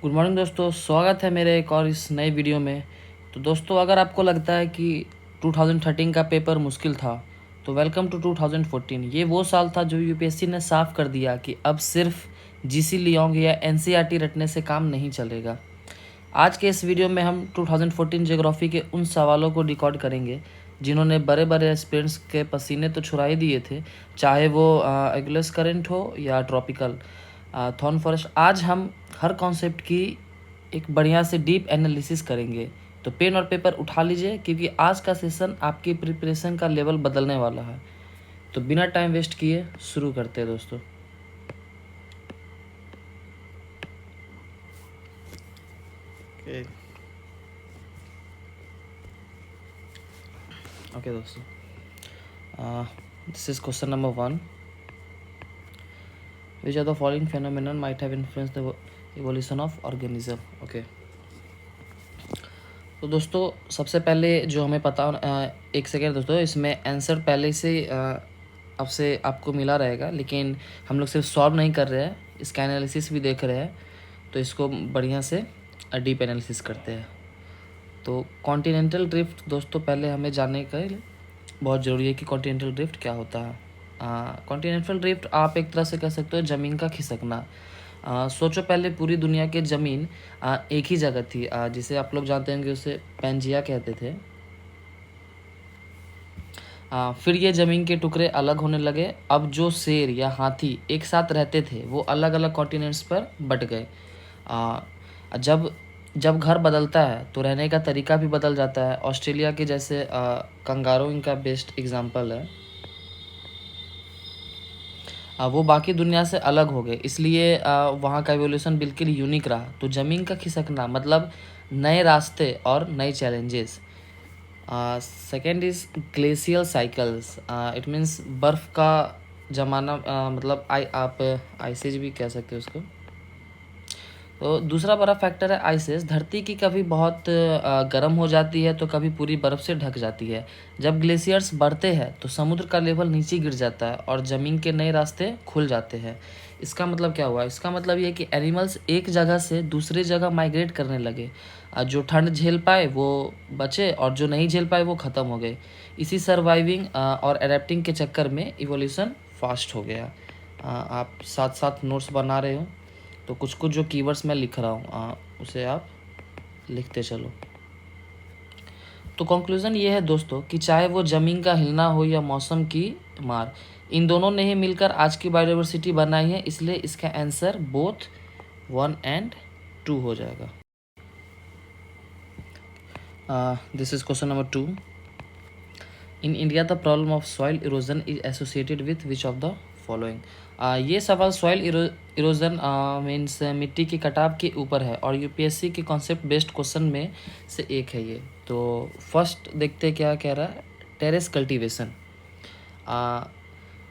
Good morning दोस्तों, स्वागत है मेरे एक और इस नए वीडियो में। तो दोस्तों, अगर आपको लगता है कि 2013 का पेपर मुश्किल था तो वेलकम टू 2014। ये वो साल था जो यूपीएससी ने साफ कर दिया कि अब सिर्फ जीसी लियोंग या एनसीईआरटी रटने से काम नहीं चलेगा। आज के इस वीडियो में हम 2014 ज्योग्राफी के उन सवालों को रिकॉर्ड करेंगे जिन्होंने बड़े बड़े एस्पिरेंट्स के पसीने तो छुड़ा ही दिए थे, चाहे वो एगुलस करंट हो या ट्रॉपिकल थॉर्न फॉरेस्ट। आज हम हर कॉन्सेप्ट की एक बढ़िया से डीप एनालिसिस करेंगे। तो पेन और पेपर उठा लीजिए क्योंकि आज का सेशन आपकी प्रिपरेशन का लेवल बदलने वाला है। तो बिना टाइम वेस्ट किए शुरू करते हैं दोस्तों। ओके दोस्तों, this is question number 1। Which of the following phenomenon might have influenced the evolution of organism? Okay तो दोस्तों, सबसे पहले जो हमें पता एक सेकेंड दोस्तों, इसमें आंसर पहले से अब से आपको मिला रहेगा, लेकिन हम लोग सिर्फ सॉल्व नहीं कर रहे हैं, इसका एनालिसिस भी देख रहे हैं। तो इसको बढ़िया से डीप एनालिसिस करते हैं। तो कॉन्टिनेंटल ड्रिफ्ट दोस्तों, पहले हमें जानने का बहुत ज़रूरी है कि कॉन्टिनेंटल ड्रिफ्ट क्या होता है। कॉन्टिनेंटल ड्रिफ्ट आप एक तरह से कह सकते हो ज़मीन का खिसकना। सोचो, पहले पूरी दुनिया की ज़मीन एक ही जगह थी, जिसे आप लोग जानते होंगे, उसे पैंजिया कहते थे। फिर ये ज़मीन के टुकड़े अलग होने लगे। अब जो शेर या हाथी एक साथ रहते थे वो अलग अलग कॉन्टिनेंट्स पर बट गए। जब जब घर बदलता है तो रहने का तरीका भी बदल जाता है। ऑस्ट्रेलिया के जैसे कंगारू इनका बेस्ट एग्जांपल है। वो बाकी दुनिया से अलग हो गए, इसलिए वहाँ का एवोल्यूशन बिल्कुल यूनिक रहा। तो ज़मीन का खिसकना मतलब नए रास्ते और नए challenges. Second is glacial cycles. It means बर्फ़ का जमाना, मतलब आप आइसेज भी कह सकते हो उसको। तो दूसरा बड़ा फैक्टर है आइसेस। धरती की कभी बहुत गर्म हो जाती है तो कभी पूरी बर्फ़ से ढक जाती है। जब ग्लेशियर्स बढ़ते हैं तो समुद्र का लेवल नीचे गिर जाता है और ज़मीन के नए रास्ते खुल जाते हैं। इसका मतलब क्या हुआ? इसका मतलब ये कि एनिमल्स एक जगह से दूसरे जगह माइग्रेट करने लगे। जो ठंड झेल पाए वो बचे और जो नहीं झेल पाए वो ख़त्म हो गए। इसी सर्वाइविंग और अडेप्टिंग के चक्कर में इवोल्यूशन फास्ट हो गया। आप साथ साथ नोट्स बना रहे हो तो कुछ कुछ जो कीवर्ड्स मैं लिख रहा हूँ उसे आप लिखते चलो। तो कंक्लूज़न ये है दोस्तों कि चाहे वो ज़मीन का हिलना हो या मौसम की मार, इन दोनों ने ही मिलकर आज की बायोडाइवर्सिटी बनाई है। इसलिए इसका आंसर बोथ 1 and 2 हो जाएगा। This is question number 2। In India the problem of soil erosion is associated with which of the following? ये सवाल सॉइल इरोजन मीन्स मिट्टी के कटाव के ऊपर है और यूपीएससी के कॉन्सेप्ट बेस्ड क्वेश्चन में से एक है ये। तो फर्स्ट देखते क्या कह रहा है। Terrace cultivation.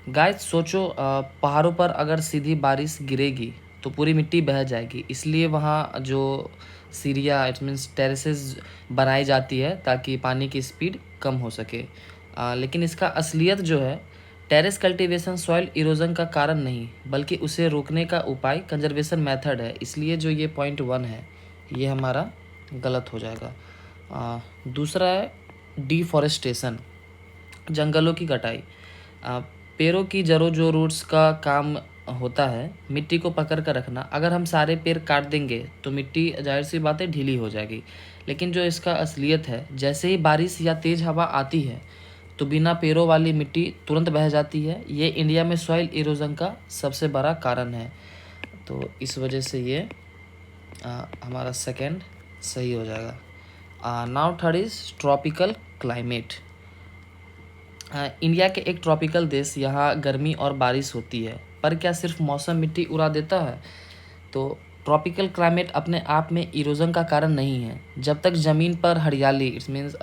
गाइस सोचो, पहाड़ों पर अगर सीधी बारिश गिरेगी तो पूरी मिट्टी बह जाएगी, इसलिए वहाँ जो सीरिया इट मीन्स टेरेसेस बनाई जाती है ताकि पानी की स्पीड कम हो सके। लेकिन इसका असलियत जो है, टेरेस कल्टीवेशन सॉइल इरोजन का कारण नहीं बल्कि उसे रोकने का उपाय कंजर्वेशन मेथड है। इसलिए जो ये पॉइंट 1 है ये हमारा गलत हो जाएगा। दूसरा है डिफॉरेस्टेशन, जंगलों की कटाई। पेड़ों की जड़ों जो रूट्स का काम होता है मिट्टी को पकड़ कर रखना। अगर हम सारे पेड़ काट देंगे तो मिट्टी जाहिर सी बात है ढीली हो जाएगी। लेकिन जो इसका असलियत है, जैसे ही बारिश या तेज़ हवा आती है तो बिना पेड़ों वाली मिट्टी तुरंत बह जाती है। ये इंडिया में सॉइल इरोजन का सबसे बड़ा कारण है। तो इस वजह से ये हमारा सेकंड सही हो जाएगा। Now third is tropical climate. India के एक ट्रॉपिकल देश, यहाँ गर्मी और बारिश होती है, पर क्या सिर्फ मौसम मिट्टी उड़ा देता है? तो ट्रॉपिकल क्लाइमेट अपने आप में इरोजन का कारण नहीं है। जब तक ज़मीन पर हरियाली इट्स मीन्स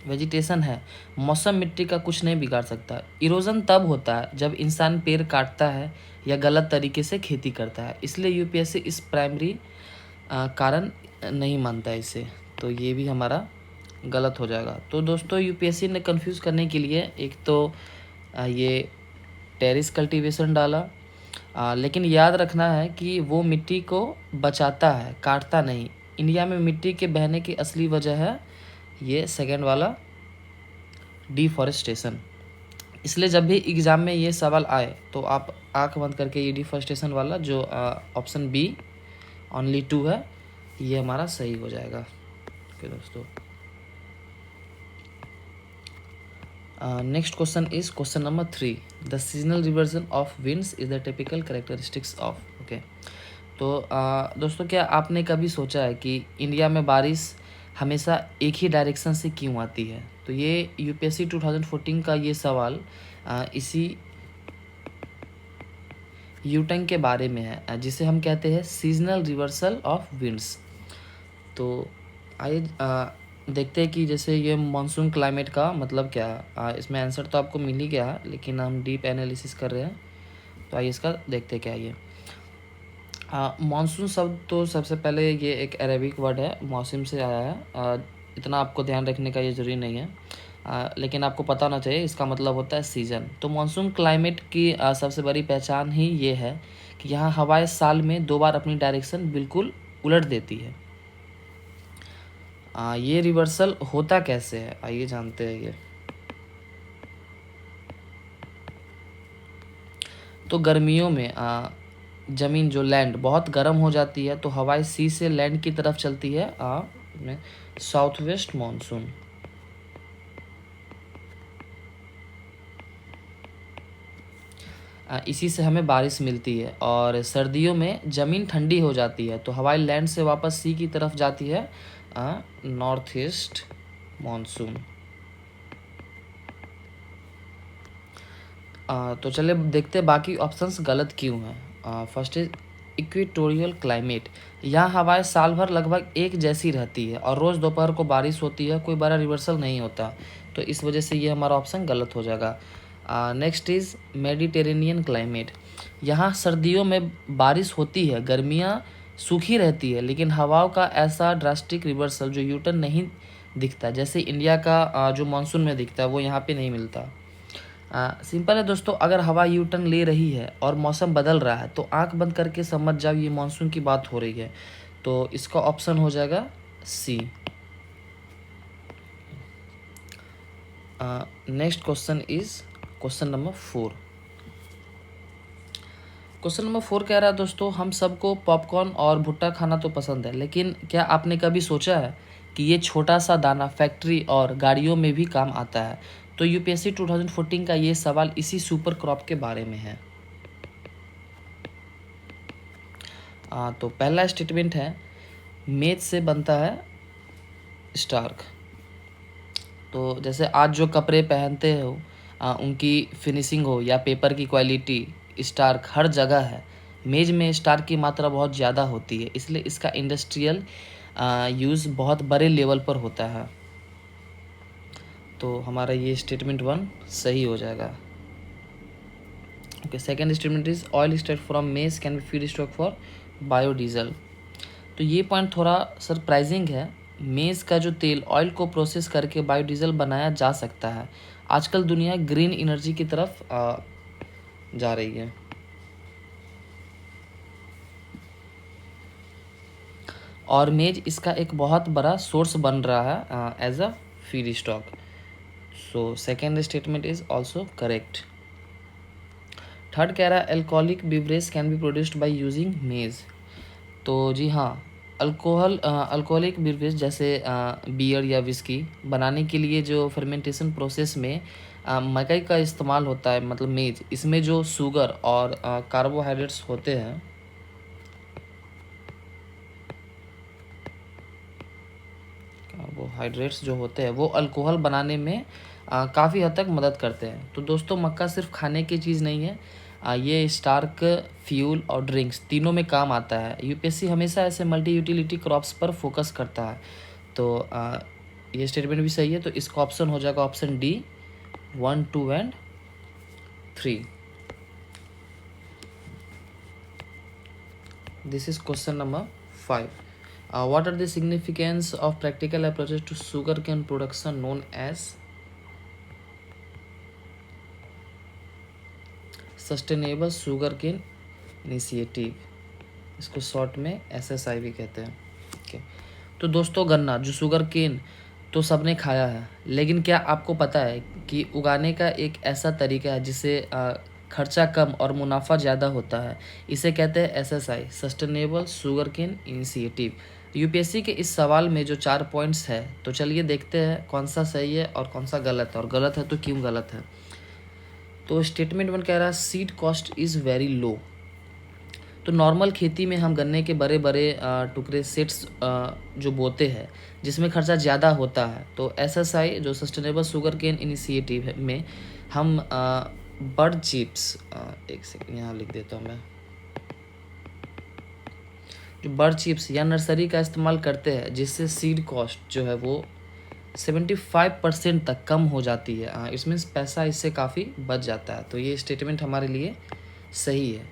वेजिटेशन है, मौसम मिट्टी का कुछ नहीं बिगाड़ सकता। इरोजन तब होता है जब इंसान पेड़ काटता है या गलत तरीके से खेती करता है। इसलिए यूपीएससी इस प्राइमरी कारण नहीं मानता है इसे। तो ये भी हमारा गलत हो जाएगा। तो दोस्तों, यूपीएससी ने कंफ्यूज करने के लिए एक तो ये टेरेस कल्टीवेशन डाला लेकिन याद रखना है कि वो मिट्टी को बचाता है, काटता नहीं। इंडिया में मिट्टी के बहने की असली वजह है ये सेकंड वाला, डिफॉरेस्टेशन। इसलिए जब भी एग्ज़ाम में ये सवाल आए तो आप आंख बंद करके ये डिफॉरेस्टेशन वाला जो ऑप्शन बी ओनली 2 है, ये हमारा सही हो जाएगा। ओके दोस्तों, next question is question number 3। The seasonal reversion of winds is the typical characteristics of. Okay, तो दोस्तों क्या आपने कभी सोचा है कि इंडिया में बारिश हमेशा एक ही डायरेक्शन से क्यों आती है? तो ये यूपीएससी 2014 का ये सवाल इसी यूटर्न के बारे में है, जिसे हम कहते हैं सीजनल रिवर्सल ऑफ विंड्स। तो आइए देखते हैं कि जैसे ये मानसून क्लाइमेट का मतलब क्या है। इसमें आंसर तो आपको मिल ही गया है, लेकिन हम डीप एनालिसिस कर रहे हैं, तो आइए इसका देखते हैं क्या ये। मानसून शब्द तो सबसे पहले ये एक अरेबिक वर्ड है, मौसम से आया है। इतना आपको ध्यान रखने का ये ज़रूरी नहीं है, लेकिन आपको पता होना चाहिए इसका मतलब होता है सीज़न। तो मानसून क्लाइमेट की सबसे बड़ी पहचान ही ये है कि यहाँ हवाएं साल में 2 बार अपनी डायरेक्शन बिल्कुल उलट देती है। ये रिवर्सल होता कैसे है, आइए जानते हैं ये। तो गर्मियों में ज़मीन जो लैंड बहुत गर्म हो जाती है, तो हवाएं सी से लैंड की तरफ चलती है में साउथ वेस्ट मानसून। इसी से हमें बारिश मिलती है। और सर्दियों में ज़मीन ठंडी हो जाती है, तो हवाएं लैंड से वापस सी की तरफ जाती है, नॉर्थ ईस्ट मानसून। तो चलिए देखते हैं बाकी ऑप्शंस गलत क्यों हैं। First is equatorial climate. यहाँ हवाएं साल भर लगभग एक जैसी रहती है और रोज़ दोपहर को बारिश होती है, कोई बड़ा रिवर्सल नहीं होता, तो इस वजह से ये हमारा ऑप्शन गलत हो जाएगा। Next is Mediterranean climate. यहाँ सर्दियों में बारिश होती है, गर्मियाँ सूखी रहती है, लेकिन हवाओं का ऐसा ड्रास्टिक रिवर्सल जो यूटर्न नहीं दिखता, जैसे इंडिया का जो मानसून में दिखता है, वो यहाँ पे नहीं मिलता। सिंपल है दोस्तों, अगर हवा यू टर्न ले रही है और मौसम बदल रहा है तो आंख बंद करके समझ जाओ ये मानसून की बात हो रही है, तो इसका ऑप्शन हो जाएगा C. Next question is question number 4। Question number 4 कह रहा है दोस्तों, हम सबको पॉपकॉर्न और भुट्टा खाना तो पसंद है, लेकिन क्या आपने कभी सोचा है कि ये छोटा सा दाना फैक्ट्री और गाड़ियों में भी काम आता है? तो यूपीएससी 2014 का ये सवाल इसी सुपर क्रॉप के बारे में है। तो पहला स्टेटमेंट है, मेज से बनता है स्टार्क। तो जैसे आज जो कपड़े पहनते हो उनकी फिनिशिंग हो या पेपर की क्वालिटी, स्टार्क हर जगह है। मेज में स्टार्क की मात्रा बहुत ज़्यादा होती है, इसलिए इसका इंडस्ट्रियल यूज़ बहुत बड़े लेवल पर होता है। तो हमारा ये स्टेटमेंट 1 सही हो जाएगा। Okay, second statement is oil state from maize can be feedstock for biodiesel. तो ये पॉइंट थोड़ा सरप्राइजिंग है। मेज का जो तेल ऑयल को प्रोसेस करके बायोडीजल बनाया जा सकता है। आजकल दुनिया ग्रीन एनर्जी की तरफ जा रही है। और मेज इसका एक बहुत बड़ा सोर्स बन रहा है as a feedstock. So second statement is also correct. Third कह रहा है alcoholic beverage can be produced by using maize. तो जी हाँ, अल्कोहलिक बिवरेज जैसे बियर या विस्की बनाने के लिए जो फर्मेंटेशन प्रोसेस में मकई का इस्तेमाल होता है, मतलब मेज, इसमें जो शुगर और कार्बोहाइड्रेट्स होते हैं, कार्बोहाइड्रेट्स जो होते हैं वो अल्कोहल बनाने में काफ़ी हद तक मदद करते हैं। तो दोस्तों मक्का सिर्फ खाने की चीज़ नहीं है, ये स्टार्क, फ्यूल और ड्रिंक्स तीनों में काम आता है। यूपीएससी हमेशा ऐसे मल्टी यूटिलिटी क्रॉप्स पर फोकस करता है। तो ये स्टेटमेंट भी सही है, तो इसका ऑप्शन हो जाएगा option D 1, 2 and 3। This is question number 5। What are the significance of practical approaches to sugarcane production known as sustainable sugarcane initiative, इसको शॉर्ट में SSI भी कहते हैं। ओके, तो दोस्तों गन्ना जो शुगर केन तो सबने खाया है, लेकिन क्या आपको पता है कि उगाने का एक ऐसा तरीका है जिससे खर्चा कम और मुनाफा ज़्यादा होता है। इसे कहते हैं SSI, sustainable sugar cane initiative. UPSC के इस सवाल में जो 4 पॉइंट्स है, तो चलिए देखते हैं कौन सा सही है और कौन सा गलत है, और गलत है तो क्यों गलत है। तो स्टेटमेंट 1 कह रहा है seed cost is very low. तो नॉर्मल खेती में हम गन्ने के बड़े बड़े टुकड़े सेट्स जो बोते हैं जिसमें खर्चा ज़्यादा होता है। तो SSI जो सस्टेनेबल शुगर केन इनिशिएटिव में हम बर्ड चिप्स, एक सेकंड यहाँ लिख देता हूँ मैं, जो बर्ड चिप्स या नर्सरी का इस्तेमाल करते हैं जिससे सीड कॉस्ट जो है वो 75% तक कम हो जाती है। इसमें पैसा इससे काफ़ी बच जाता है। तो ये स्टेटमेंट हमारे लिए सही है।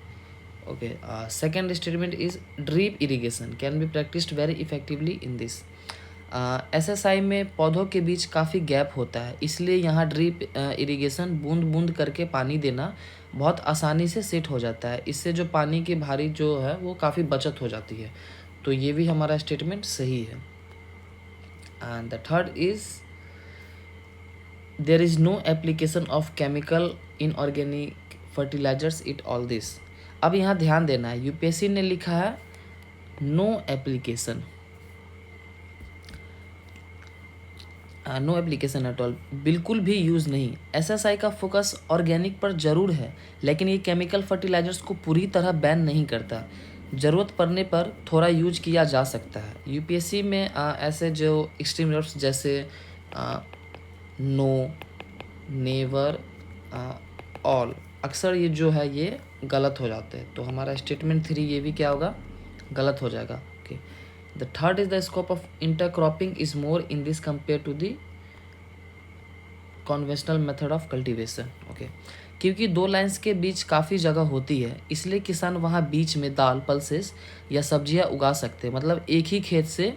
Okay, second statement is drip irrigation can be practised very effectively in this. SSI में पौधों के बीच काफ़ी गैप होता है, इसलिए यहाँ ड्रिप इरिगेशन बूंद बूंद करके पानी देना बहुत आसानी से सेट हो जाता है। इससे जो पानी की भारी जो है वो काफ़ी बचत हो जाती है। तो ये भी हमारा स्टेटमेंट सही है। And the third is there is no application of chemical inorganic fertilisers it all this. अब यहाँ ध्यान देना है, यूपीएससी ने लिखा है no application, no application at all, बिल्कुल भी यूज़ नहीं। SSI का फोकस ऑर्गेनिक पर ज़रूर है, लेकिन ये केमिकल फर्टिलाइजर्स को पूरी तरह बैन नहीं करता। ज़रूरत पड़ने पर थोड़ा यूज किया जा सकता है। यूपीएससी में ऐसे जो एक्सट्रीम वर्ड्स जैसे नो, नेवर, ऑल, अक्सर ये जो है ये गलत हो जाते हैं। तो हमारा स्टेटमेंट 3 ये भी क्या होगा, गलत हो जाएगा। Okay, the third is the scope of intercropping is more in this compare to the conventional method of cultivation. Okay, क्योंकि 2 लाइन्स के बीच काफ़ी जगह होती है, इसलिए किसान वहाँ बीच में दाल, पल्सेस या सब्जियाँ उगा सकते हैं, मतलब एक ही खेत से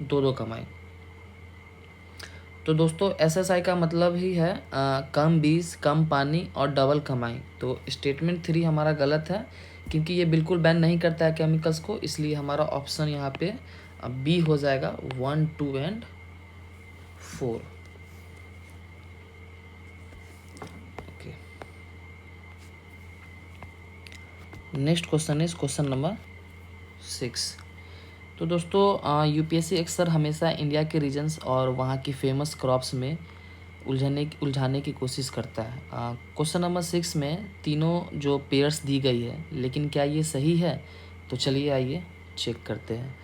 2-2 कमाई। तो दोस्तों SSI का मतलब ही है कम बीज, कम पानी और डबल कमाई। तो स्टेटमेंट 3 हमारा गलत है, क्योंकि ये बिल्कुल बैन नहीं करता है केमिकल्स को, इसलिए हमारा ऑप्शन यहाँ पे बी हो जाएगा 1, 2 and 4। Okay, next question is question number 6। तो दोस्तों यूपीएससी अक्सर हमेशा इंडिया के रीजन्स और वहाँ की फेमस क्रॉप्स में उलझाने की कोशिश करता है। क्वेश्चन नंबर 6 में तीनों जो पेयर्स दी गई है, लेकिन क्या ये सही है? तो चलिए आइए चेक करते हैं।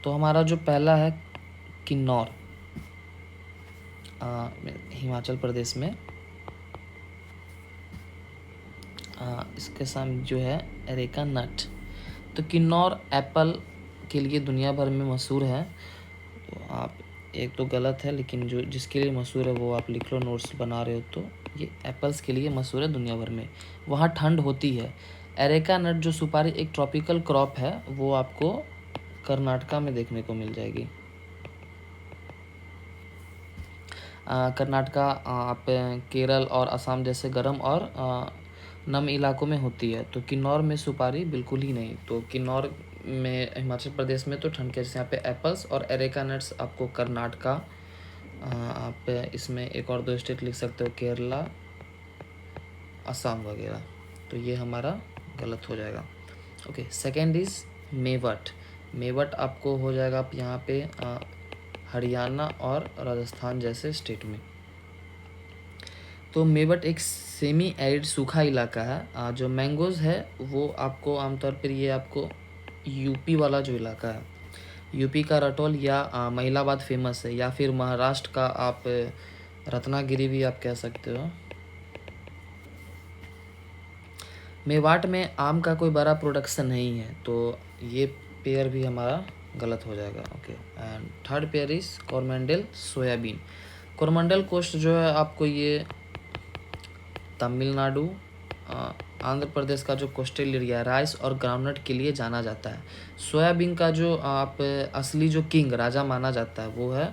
तो हमारा जो पहला है किन्नौर, हिमाचल प्रदेश में, इसके सामने जो है एरेका नट। तो किन्नौर एप्पल के लिए दुनिया भर में मशहूर है। तो आप, एक तो गलत है, लेकिन जो जिसके लिए मशहूर है वो आप लिख लो, नोट्स बना रहे हो तो। ये एप्पल्स के लिए मशहूर है दुनिया भर में, वहाँ ठंड होती है। एरेका नट जो सुपारी एक ट्रॉपिकल क्रॉप है, वो आपको कर्नाटका में देखने को मिल जाएगी। कर्नाटका, आप केरल और असम जैसे गर्म और नम इलाकों में होती है। तो किन्नौर में सुपारी बिल्कुल ही नहीं। तो किन्नौर में, हिमाचल प्रदेश में तो ठंड के जैसे यहाँ पे एप्पल्स, और एरेका नट्स आपको कर्नाटका, आप इसमें एक और 2 स्टेट लिख सकते हो, केरला, असम वगैरह। तो ये हमारा गलत हो जाएगा। Okay, second is Mewat. Mewat आपको हो जाएगा आप यहाँ पे हरियाणा और राजस्थान जैसे स्टेट में। तो मेवट एक सेमी एरिड सूखा इलाका है। जो मैंगोज़ है वो आपको आमतौर पर, ये आपको यूपी वाला जो इलाका है, यूपी का रटौल या महिलाबाद फेमस है, या फिर महाराष्ट्र का आप रत्नागिरी भी आप कह सकते हो। मेवाट में आम का कोई बड़ा प्रोडक्शन नहीं है, तो ये पेयर भी हमारा गलत हो जाएगा। Okay, and third pair is Coromandel soybean. Coromandel coast जो है आपको ये तमिलनाडु, आंध्र प्रदेश का जो कोस्टल एरिया है, राइस और ग्राउंडनट के लिए जाना जाता है। सोयाबीन का जो आप असली जो किंग, राजा माना जाता है, वो है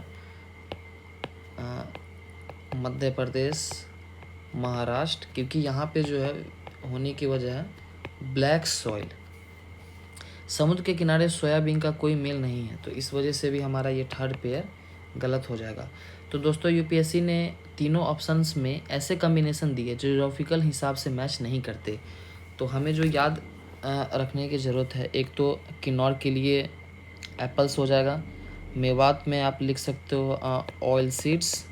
मध्य प्रदेश, महाराष्ट्र, क्योंकि यहाँ पे जो है होने की वजह है ब्लैक सॉइल। समुद्र के किनारे सोयाबीन का कोई मेल नहीं है, तो इस वजह से भी हमारा ये थर्ड पेयर गलत हो जाएगा। तो दोस्तों यूपीएससी ने तीनों ऑप्शंस में ऐसे कॉम्बिनेशन दिए जो ज्योग्राफिकल हिसाब से मैच नहीं करते। तो हमें जो याद रखने की ज़रूरत है, एक तो किन्नौर के लिए एप्पल्स हो जाएगा, मेवात में आप लिख सकते हो ऑयल सीड्स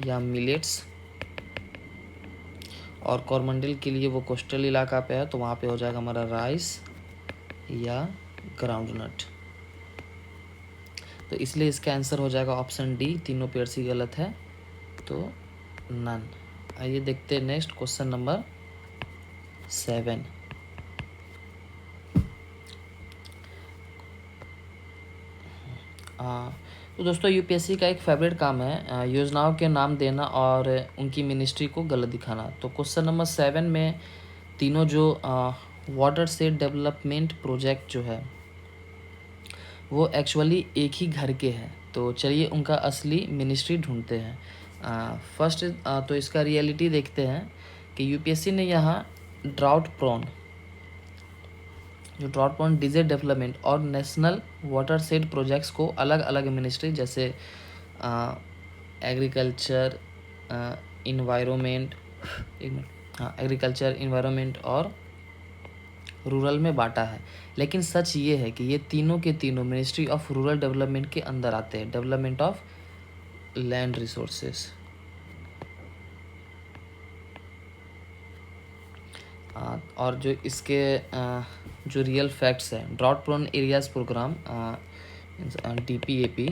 या मिलेट्स, और कोरमंडल के लिए वो कोस्टल इलाका पे है तो वहाँ पे हो जाएगा हमारा राइस या ग्राउंडनट। तो इसलिए इसका आंसर हो जाएगा ऑप्शन डी, तीनों पेयर सी गलत है, तो नन। आइए देखते हैं नेक्स्ट क्वेश्चन नंबर 7। तो दोस्तों यूपीएससी का एक फेवरेट काम है योजनाओं के नाम देना और उनकी मिनिस्ट्री को गलत दिखाना। तो क्वेश्चन नंबर 7 में तीनों जो वाटर सेट डेवलपमेंट प्रोजेक्ट जो है वो एक्चुअली एक ही घर के हैं। तो चलिए उनका असली मिनिस्ट्री ढूंढते हैं। फर्स्ट तो इसका रियलिटी देखते हैं कि यूपीएससी ने यहाँ ड्राउट प्रोन डिजीज डेवलपमेंट और नेशनल वाटर सेट प्रोजेक्ट्स को अलग अलग मिनिस्ट्री जैसे एग्रीकल्चर, इन्वायरमेंट, एग्रीकल्चर, इन्वायरमेंट और रूरल में बांटा है। लेकिन सच ये है कि ये तीनों के तीनों मिनिस्ट्री ऑफ रूरल डेवलपमेंट के अंदर आते हैं, डेवलपमेंट ऑफ लैंड रिसोर्सेस। और जो इसके जो रियल फैक्ट्स हैं, drought prone areas programme DPAP,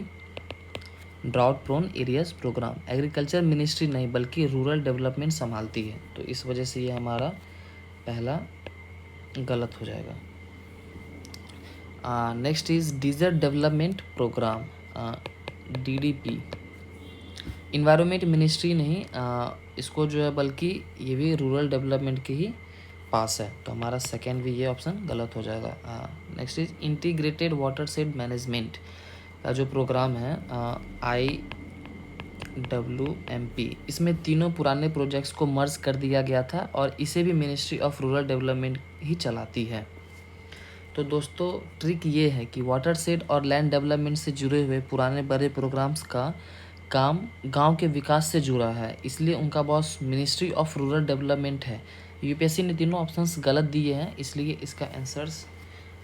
drought prone areas programme agriculture ministry नहीं बल्कि रूरल डेवलपमेंट संभालती है। तो इस वजह से ये हमारा पहला गलत हो जाएगा। Next is desert development programme DDP, environment ministry नहीं, इसको जो है बल्कि ये भी रूरल डेवलपमेंट के ही पास है। तो हमारा सेकेंड भी ये ऑप्शन गलत हो जाएगा। Next is integrated water set management का जो प्रोग्राम है IWMP, इसमें तीनों पुराने प्रोजेक्ट्स को मर्ज कर दिया गया था और इसे भी मिनिस्ट्री ऑफ रूरल डेवलपमेंट ही चलाती है। तो दोस्तों ट्रिक ये है कि वाटर सेट और लैंड डेवलपमेंट से जुड़े हुए पुराने बड़े प्रोग्राम्स का काम गांव के विकास से जुड़ा है, इसलिए उनका boss ministry of rural development है। यूपीएससी ने तीनों ऑप्शंस गलत दिए हैं, इसलिए इसका आंसर्स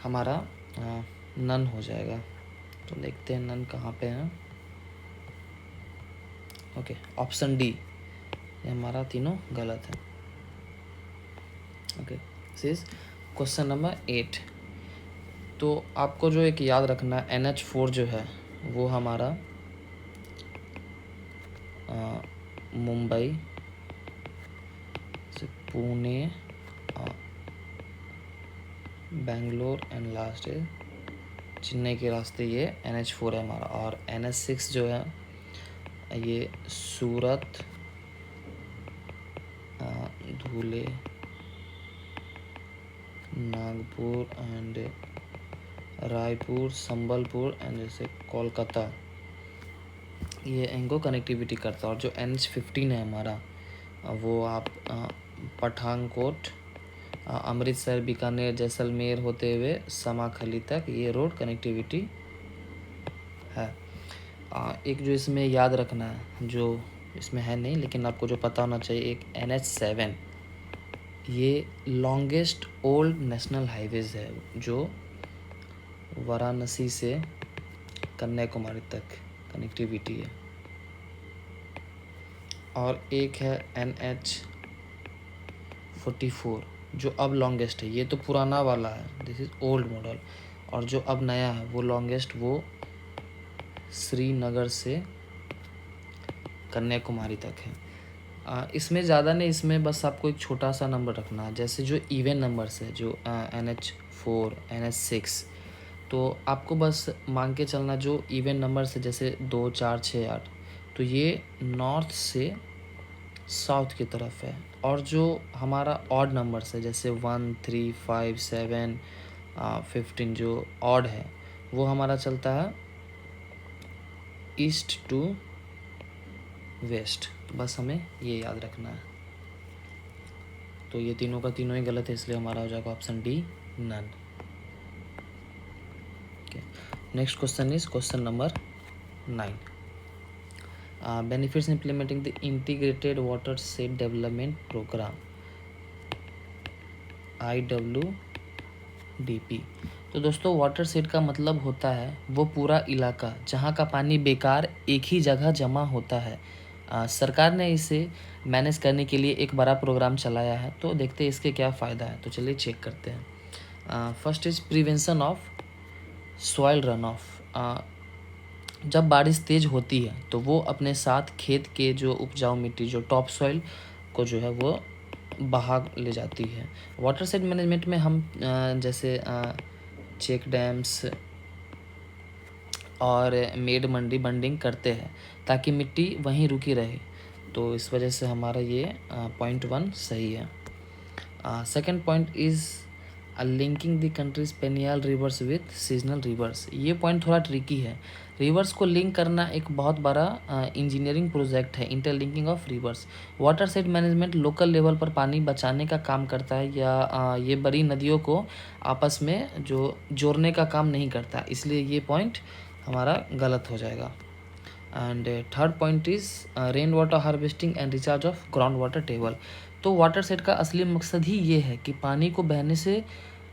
हमारा नन हो जाएगा। तो देखते हैं नन कहाँ पे है। ओके, ऑप्शन डी, ये हमारा तीनों गलत है। Okay, this is question number 8। तो आपको जो एक याद रखना है, NH4 जो है वो हमारा मुंबई से पुणे, बेंगलोर एंड लास्ट है चेन्नई के रास्ते, ये NH4 है हमारा। और NH6 जो है ये सूरत, धुले, नागपुर एंड रायपुर, संबलपुर एंड जैसे कोलकाता, ये इनको कनेक्टिविटी करता है। और जो NH15 है हमारा वो आप पठानकोट, अमृतसर, बीकानेर, जैसलमेर होते हुए समाखली तक ये रोड कनेक्टिविटी है। एक जो इसमें याद रखना है, जो इसमें है नहीं लेकिन आपको जो पता होना चाहिए, एक NH7, ये लॉन्गेस्ट ओल्ड नेशनल हाईवेज है जो वाराणसी से कन्याकुमारी तक कनेक्टिविटी है। और एक है NH44 जो अब लॉन्गेस्ट है, ये तो पुराना वाला है, दिस इज़ ओल्ड मॉडल। और जो अब नया है वो लॉन्गेस्ट, वो श्रीनगर से कन्याकुमारी तक है। इसमें ज़्यादा नहीं, इसमें बस आपको एक छोटा सा नंबर रखना है। जैसे जो इवन नंबर्स है, जो NH4, NH6, तो आपको बस मान के चलना जो इवन नंबर्स है, जैसे 2, 4, 6, 8, तो ये नॉर्थ से साउथ की तरफ है। और जो हमारा ऑड नंबर्स है, जैसे 1, 3, 5, 7, 15, जो ऑड है वो हमारा चलता है ईस्ट टू वेस्ट। तो बस हमें ये याद रखना है। तो ये तीनों का तीनों ही गलत है, इसलिए हमारा हो जाएगा option D, none. Next question is question number 9. Benefits implementing the integrated watershed development program, IWDP. तो दोस्तों वाटरशेड का मतलब होता है वो पूरा इलाका जहाँ का पानी बेकार एक ही जगह जमा होता है. सरकार ने इसे मैनेज करने के लिए एक बड़ा प्रोग्राम चलाया है. तो देखते हैं इसके क्या फ़ायदा है. तो चलिए चेक करते हैं. First is prevention of soil run of. जब बारिश तेज़ होती है तो वो अपने साथ खेत के जो उपजाऊ मिट्टी जो टॉप सॉइल को जो है वो बहा ले जाती है. वाटरशेड मैनेजमेंट में हम जैसे चेक डैम्स और मेड मंडी बंडिंग करते हैं ताकि मिट्टी वहीं रुकी रहे. तो इस वजह से हमारा ये पॉइंट 1 सही है. Second point is linking the countries पेनियल reverse with seasonal rivers. ये पॉइंट थोड़ा ट्रिकी है. रिवर्स को लिंक करना एक बहुत बड़ा इंजीनियरिंग प्रोजेक्ट है. Interlinking of reverse. Watershed management local level पर पानी बचाने का काम करता है या ये बड़ी नदियों को आपस में जो जोड़ने का काम नहीं करता. इसलिए ये पॉइंट हमारा गलत हो जाएगा. And third point is rain water harvesting and recharge of ground water table. तो वाटरशेड का असली मकसद ही ये है कि पानी को बहने से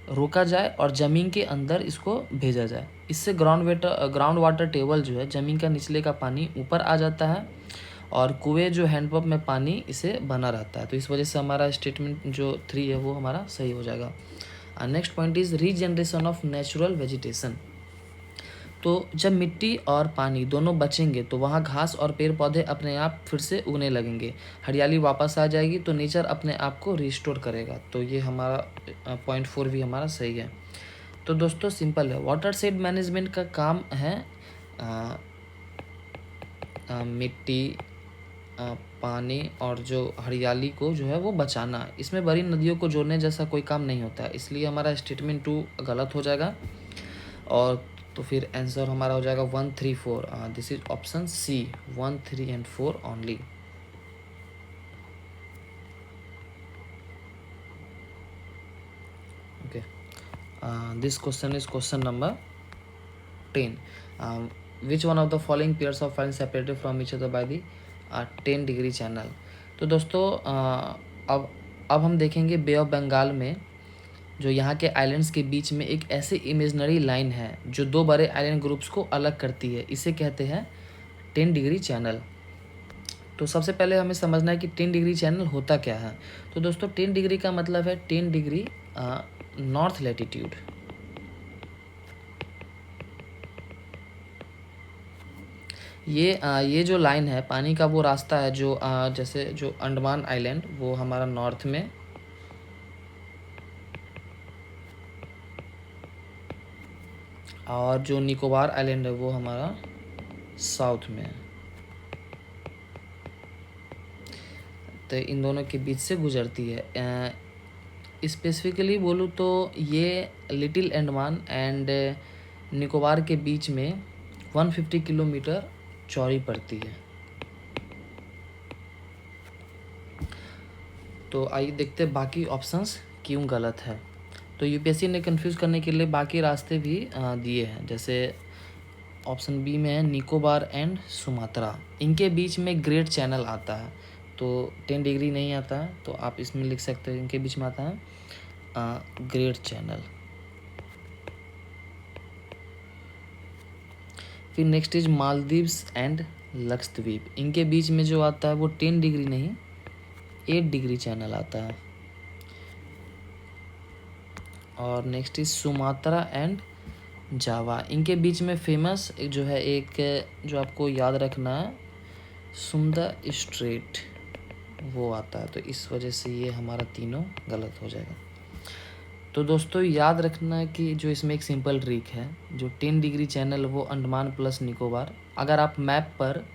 रोका जाए और ज़मीन के अंदर इसको भेजा जाए. इससे ग्राउंड वाटर टेबल जो है ज़मीन का निचले का पानी ऊपर आ जाता है और कुएँ जो हैंडपम्प में पानी इसे बना रहता है. तो इस वजह से हमारा स्टेटमेंट जो 3 है वो हमारा सही हो जाएगा. Next point is regeneration of natural vegetation. तो जब मिट्टी और पानी दोनों बचेंगे तो वहाँ घास और पेड़ पौधे अपने आप फिर से उगने लगेंगे. हरियाली वापस आ जाएगी तो नेचर अपने आप को रिस्टोर करेगा. तो ये हमारा पॉइंट 4 भी हमारा सही है. तो दोस्तों सिंपल है. वाटरशेड मैनेजमेंट का काम है मिट्टी पानी और जो हरियाली को जो है वो बचाना. इसमें बड़ी नदियों को जोड़ने जैसा कोई काम नहीं होता है. इसलिए हमारा स्टेटमेंट 2 गलत हो जाएगा. और तो फिर आंसर हमारा हो जाएगा 1, 3, 4. This is option C 1, 3 and 4 only. Okay. This question is question number 10. Which one of the following pairs of fine separated from each other by the 10 degree channel. तो दोस्तों अब हम देखेंगे बे ऑफ बंगाल में जो यहाँ के आइलैंड्स के बीच में एक ऐसी इमेजनरी लाइन है जो 2 बड़े आइलैंड ग्रुप्स को अलग करती है. इसे कहते हैं 10 डिग्री चैनल. तो सबसे पहले हमें समझना है कि 10 डिग्री चैनल होता क्या है. तो दोस्तों 10 डिग्री का मतलब है 10 डिग्री नॉर्थ लैटिट्यूड. ये जो लाइन है पानी का वो रास्ता है जो जैसे जो अंडमान आइलैंड वो हमारा नॉर्थ में और जो निकोबार आइलैंड है वो हमारा साउथ में है. तो इन दोनों के बीच से गुजरती है. स्पेसिफिकली बोलूँ तो ये लिटिल अंडमान एंड निकोबार के बीच में 150 किलोमीटर चौड़ी पड़ती है. तो आइए देखते हैं बाकी ऑप्शंस क्यों गलत है. तो यूपीएससी ने कंफ्यूज करने के लिए बाकी रास्ते भी दिए हैं. जैसे ऑप्शन बी में है निकोबार एंड सुमात्रा. इनके बीच में ग्रेट चैनल आता है. तो 10 डिग्री नहीं आता है तो आप इसमें लिख सकते हैं इनके बीच में आता है ग्रेट चैनल. फिर next is Maldives and Lakshadweep. इनके बीच में जो आता है वो 10 डिग्री नहीं 8 डिग्री चैनल आता है. और नेक्स्ट इज सुमात्रा एंड जावा. इनके बीच में फेमस जो है एक जो आपको याद रखना है सुंदर स्ट्रेट वो आता है. तो इस वजह से ये हमारा तीनों गलत हो जाएगा. तो दोस्तों याद रखना कि जो इसमें एक सिंपल ट्रिक है जो 10 डिग्री चैनल वो अंडमान प्लस निकोबार. अगर आप मैप पर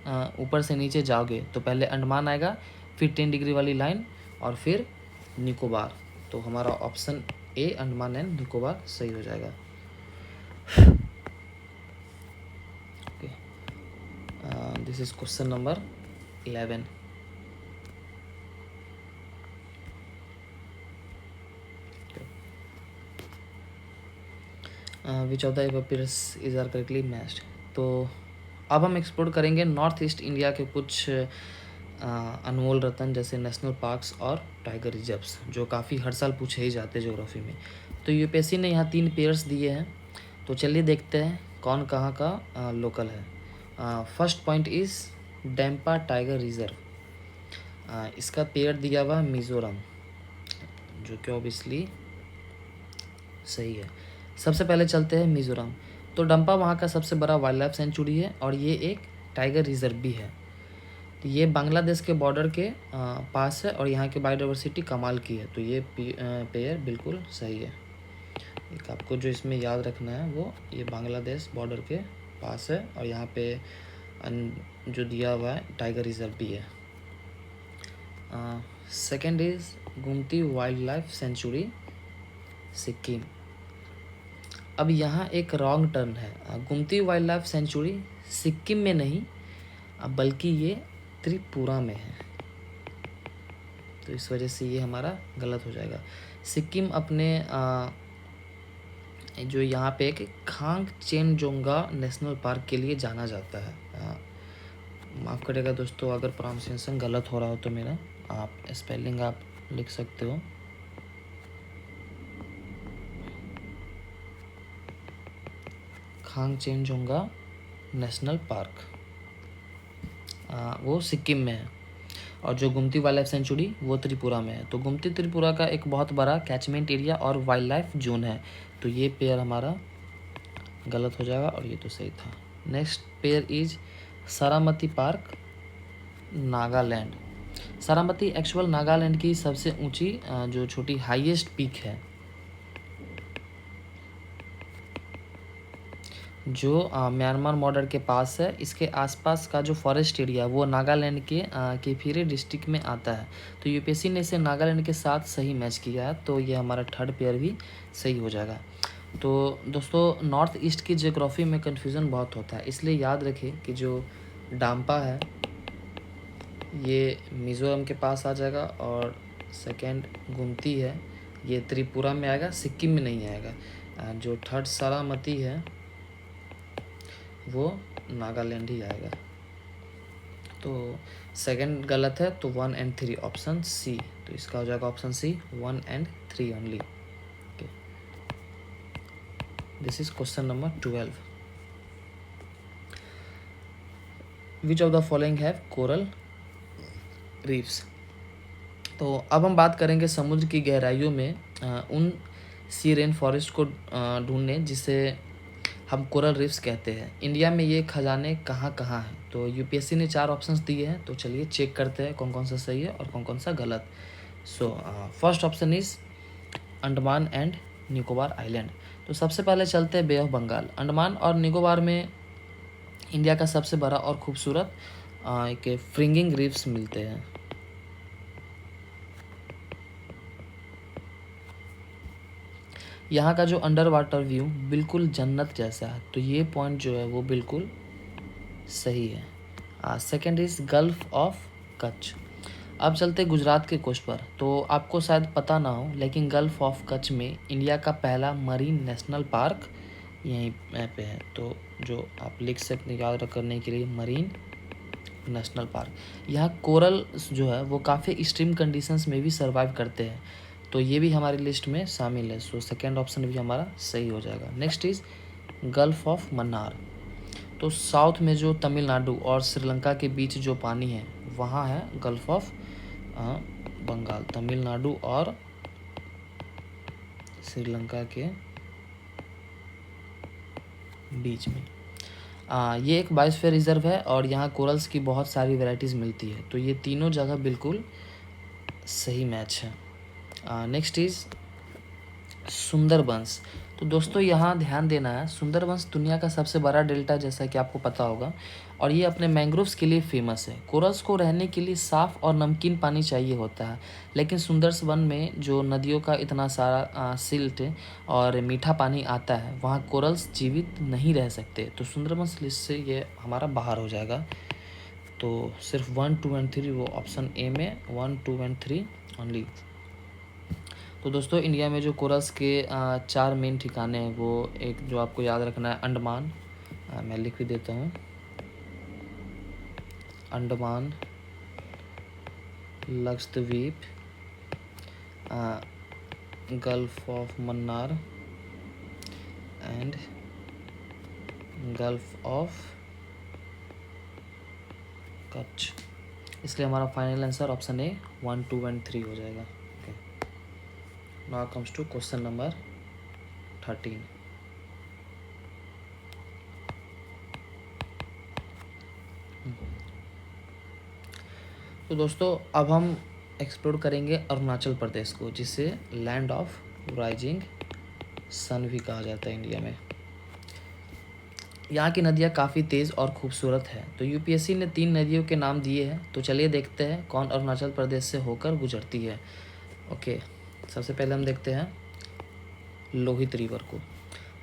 ऊपर से नीचे जाओगे तो पहले अंडमान आएगा फिर 10 डिग्री वाली लाइन और फिर निकोबार. तो हमारा option A Andaman and Nicobar सही हो जाएगा. Okay. This is question number 11. Which of the above pairs is are correctly matched. तो अब हम एक्सप्लोर करेंगे नॉर्थ ईस्ट इंडिया के कुछ अनमोल रत्न जैसे नेशनल पार्क्स और टाइगर रिजर्व्स, जो काफ़ी हर साल पूछे ही जाते हैं ज्योग्राफी में। तो यूपीएससी ने यहाँ 3 पेयर्स दिए हैं, तो चलिए देखते हैं कौन कहाँ का लोकल है। First point is Dampa Tiger Reserve. इसका पेयर दिया हुआ मिज़ोरम, जो कि ऑब्वियसली सही है। सबसे पहले चलते हैं मिज़ोरम। तो डंपा वहाँ का सबसे बड़ा वाइल्ड लाइफ सेंचुरी है और ये एक टाइगर रिजर्व भी है। तो ये बांग्लादेश के बॉर्डर के पास है और यहाँ की बायोडाइवर्सिटी कमाल की है, तो ये पेयर बिल्कुल सही है। एक आपको जो इसमें याद रखना है वो ये बांग्लादेश बॉर्डर के पास है और यहाँ पे जो दिया हुआ है टाइगर रिजर्व भी है। Second is गुमती wild life sanctuary, Sikkim. अब यहाँ एक रॉन्ग टर्न है। गुमती वाइल्ड लाइफ सेंचुरी सिक्किम में नहीं बल्कि ये त्रिपुरा में है, तो इस वजह से ये हमारा गलत हो जाएगा। सिक्किम अपने जो यहाँ पे एक खांगचेनजोंगा नेशनल पार्क के लिए जाना जाता है। माफ़ करेगा दोस्तों अगर प्रोनाउंसिएशन गलत हो रहा हो तो मेरा, आप स्पेलिंग आप लिख सकते हो। खांगचेनजोंगा नेशनल पार्क वो सिक्किम में है और जो गुमती वाइल्ड लाइफ सेंचुरी वो त्रिपुरा में है। तो गुमती त्रिपुरा का एक बहुत बड़ा कैचमेंट एरिया और वाइल्ड लाइफ जोन है, तो ये पेयर हमारा गलत हो जाएगा और ये तो सही था। Next pair is Saramati park, Nagaland. Saramati actual Nagaland की सबसे ऊंची जो छोटी हाईएस्ट पीक है, जो म्यांमार बॉर्डर के पास है। इसके आसपास का जो फॉरेस्ट एरिया वो नागालैंड के केफिरे डिस्ट्रिक्ट में आता है, तो यूपीएससी ने इसे नागालैंड के साथ सही मैच किया है, तो ये हमारा थर्ड पेयर भी सही हो जाएगा। तो दोस्तों नॉर्थ ईस्ट की जियोग्राफी में कन्फ्यूज़न बहुत होता है, इसलिए याद रखें कि जो डाम्पा है ये मिज़ोरम के पास आ जाएगा और सेकेंड गुमती है ये त्रिपुरा में आएगा, सिक्किम में नहीं आएगा। जो थर्ड सारामती है वो नागालैंड ही आएगा। तो सेकंड गलत है, तो 1 and 3 ऑप्शन सी, तो इसका हो जाएगा option C 1 and 3 only. Okay, this is question number 12। Which of the following have coral reefs. तो अब हम बात करेंगे समुद्र की गहराइयों में उन सी रेन फॉरेस्ट को ढूंढने जिसे हम कोरल रीफ्स कहते हैं। इंडिया में ये खजाने कहाँ कहाँ हैं, तो यूपीएससी ने 4 ऑप्शंस दिए हैं, तो चलिए चेक करते हैं कौन कौन सा सही है और कौन कौन सा गलत। So first option is Andaman and Nicobar island. तो सबसे पहले चलते हैं बे ऑफ बंगाल। अंडमान और निकोबार में इंडिया का सबसे बड़ा और खूबसूरत एक फ्रिंगिंग रीफ्स मिलते हैं। यहाँ का जो अंडर वाटर व्यू बिल्कुल जन्नत जैसा है, तो ये पॉइंट जो है वो बिल्कुल सही है। Second is gulf of Kutch. अब चलते गुजरात के कोस्ट पर। तो आपको शायद पता ना हो लेकिन गल्फ ऑफ कच्छ में इंडिया का पहला मरीन नेशनल पार्क यहीं पे है, तो जो आप लिख सकते याद करने के लिए मरीन नेशनल पार्क। यहाँ कोरल जो है वो काफ़ी एक्सट्रीम कंडीशंस में भी सर्वाइव करते हैं, तो ये भी हमारी लिस्ट में शामिल है। सो सेकेंड ऑप्शन भी हमारा सही हो जाएगा। Next is gulf of Mannar. तो साउथ में जो तमिलनाडु और श्रीलंका के बीच जो पानी है वहाँ है गल्फ ऑफ बंगाल, तमिलनाडु और श्रीलंका के बीच में। ये एक बायोस्फीयर रिजर्व है और यहाँ कोरल्स की बहुत सारी वैरायटीज़ मिलती है, तो ये तीनों जगह बिल्कुल सही मैच है। Next is Sundarbans. तो दोस्तों यहाँ ध्यान देना है, सुंदरबंस दुनिया का सबसे बड़ा डेल्टा जैसा कि आपको पता होगा और ये अपने मैंग्रोव्स के लिए फेमस है। कोरल्स को रहने के लिए साफ़ और नमकीन पानी चाहिए होता है, लेकिन सुंदरबन में जो नदियों का इतना सारा सिल्ट और मीठा पानी आता है वहाँ कोरल्स जीवित नहीं रह सकते, तो सुंदरबंस लिस्ट से ये हमारा बाहर हो जाएगा। तो सिर्फ 1, 2 and 3 वो ऑप्शन ए में 1, 2 and 3 ओनली। तो दोस्तों इंडिया में जो कोरल्स के 4 मेन ठिकाने हैं, वो एक जो आपको याद रखना है अंडमान, मैं लिख भी देता हूँ, Andaman, Lakshadweep, gulf of Mannar and gulf of Kutch. इसलिए हमारा final answer option A 1, 2 and 3 हो जाएगा। Okay, now comes to question number 13। तो दोस्तों अब हम एक्सप्लोर करेंगे अरुणाचल प्रदेश को, जिसे लैंड ऑफ राइजिंग सन भी कहा जाता है इंडिया में। यहाँ की नदियाँ काफ़ी तेज़ और खूबसूरत है। तो यूपीएससी ने 3 नदियों के नाम दिए हैं, तो चलिए देखते हैं कौन अरुणाचल प्रदेश से होकर गुजरती है। ओके, सबसे पहले हम देखते हैं लोहित रिवर को।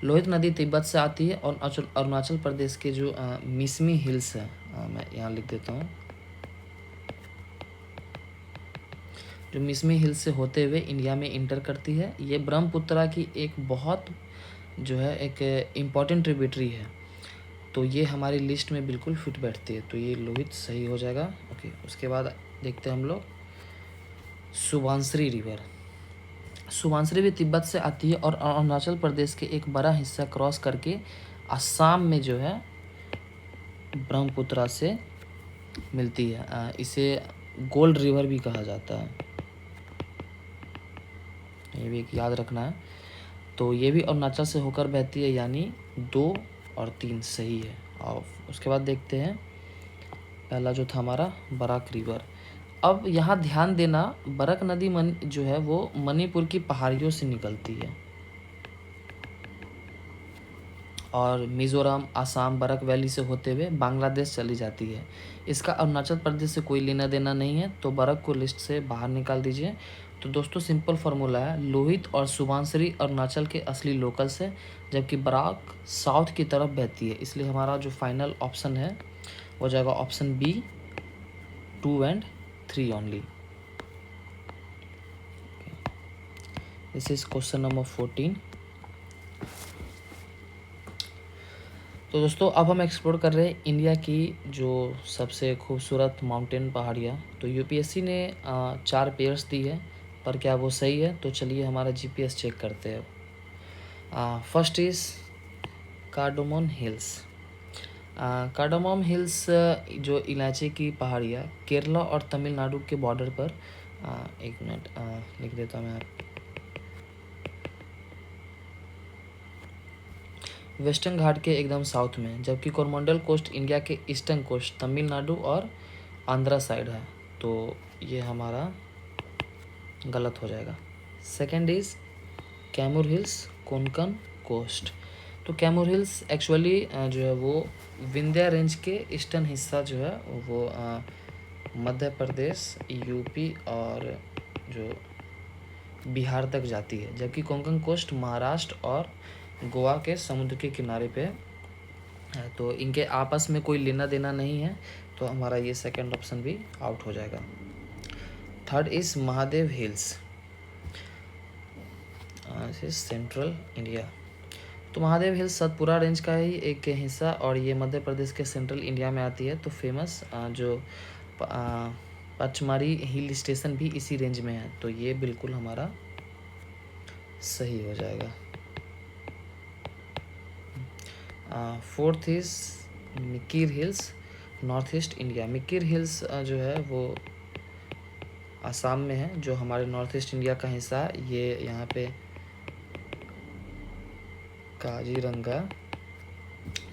लोहित नदी तिब्बत से आती है और अरुणाचल प्रदेश के जो मिसमी हिल्स है, मैं यहाँ लिख देता हूँ, जो मिसमी हिल्स से होते हुए इंडिया में इंटर करती है। ये ब्रह्मपुत्रा की एक बहुत जो है एक इम्पॉर्टेंट ट्रिब्यूटरी है, तो ये हमारी लिस्ट में बिल्कुल फिट बैठती है, तो ये लोहित सही हो जाएगा। ओके, उसके बाद देखते हैं हम लोग सुबनसिरी रिवर। सुबनसिरी भी तिब्बत से आती है और अरुणाचल प्रदेश के एक बड़ा हिस्सा क्रॉस करके असम में जो है ब्रह्मपुत्रा से मिलती है। इसे गोल्ड रिवर भी कहा जाता है, ये भी एक याद रखना है। तो ये भी अरुणाचल से होकर बहती है, यानी 2 और 3 सही है। और उसके बाद देखते हैं पहला जो था हमारा बराक रिवर। अब यहाँ ध्यान देना, बरक नदी जो है वो मणिपुर की पहाड़ियों से निकलती है और मिज़ोरम, आसाम, बरक वैली से होते हुए बांग्लादेश चली जाती है। इसका अरुणाचल प्रदेश से कोई लेना देना नहीं है, तो बरक को लिस्ट से बाहर निकाल दीजिए। तो दोस्तों सिंपल फार्मूला है, लोहित और सुबनसिरी अरुणाचल के असली लोकल्स है, जबकि बराक साउथ की तरफ बहती है। इसलिए हमारा जो फाइनल ऑप्शन है हो जाएगा option B, 2 and 3 only. This is question number 14। तो दोस्तों अब हम एक्सप्लोर कर रहे हैं इंडिया की जो सबसे खूबसूरत माउंटेन पहाड़ियाँ। तो यूपीएससी ने 4 पेयर्स दी है, पर क्या वो सही है? तो चलिए हमारा जीपीएस चेक करते हैं। First is Cardamom Hills. Cardamom Hills जो इलायची की पहाड़ियाँ केरला और तमिलनाडु के बॉर्डर पर, एक मिनट लिख देता हूँ मैं, वेस्टर्न घाट के एकदम साउथ में, जबकि कोरमंडल कोस्ट इंडिया के ईस्टर्न कोस्ट तमिलनाडु और आंध्रा साइड है, तो ये हमारा गलत हो जाएगा। Second is Kaimur hills, Konkan coast. तो कैमूर हिल्स एक्चुअली जो है वो विंध्या रेंज के ईस्टर्न हिस्सा जो है वो मध्य प्रदेश, यूपी और जो बिहार तक जाती है, जबकि कोंकण कोस्ट महाराष्ट्र और गोवा के समुद्र के किनारे पे है। तो इनके आपस में कोई लेना देना नहीं है, तो हमारा ये सेकंड ऑप्शन भी आउट हो जाएगा। Third is Mahadev hills, central India. तो महादेव हिल्स सतपुरा रेंज का ही एक हिस्सा और ये मध्य प्रदेश के सेंट्रल इंडिया में आती है। तो फेमस जो पचमारी हिल स्टेशन भी इसी रेंज में है, तो ये बिल्कुल हमारा सही हो जाएगा। Fourth is Mikir hills, north east India. Mikir hills जो है वो असम में है, जो हमारे नॉर्थ ईस्ट इंडिया का हिस्सा है। ये यहाँ पे काजीरंगा